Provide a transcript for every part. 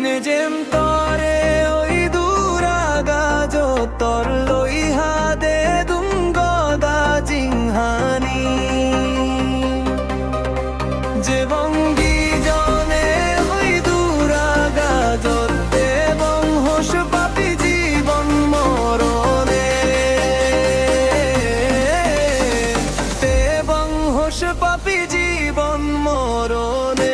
নেজেম তরে ওই দুরাগাজো তর লইহা দে দুঙ্গদা জিংহানি যে বঙ্গি জনে ওই দুরাগাজো এবং হোস পাপি জীবন মরণে এবং হোস পাপি জীবন মরণে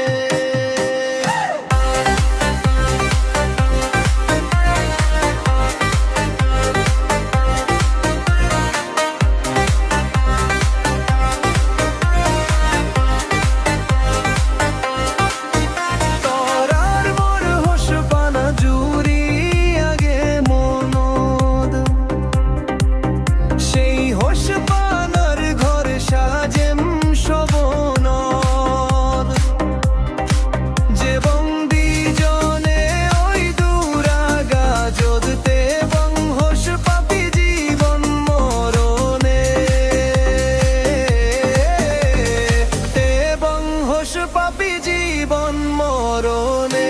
পাপি জীবন মরণে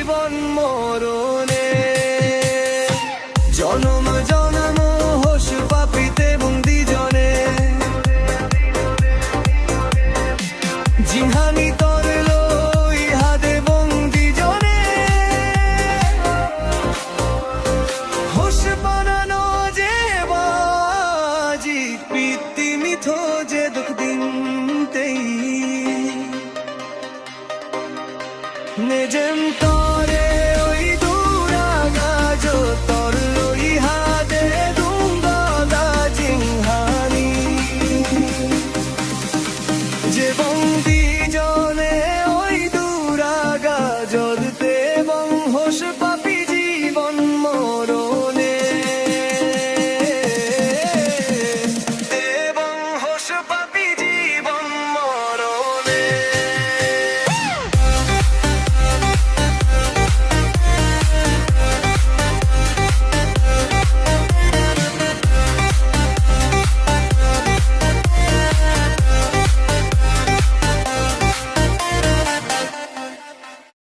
জীবন মরণে জনম জনম হোস পাপিতে বন্দি জনে জিহানি তর লইহা দে বন্দি জনে হোস বানানো যে বাজি পিতি মিথো যে দুঃখ দিনতেই নেজেম তো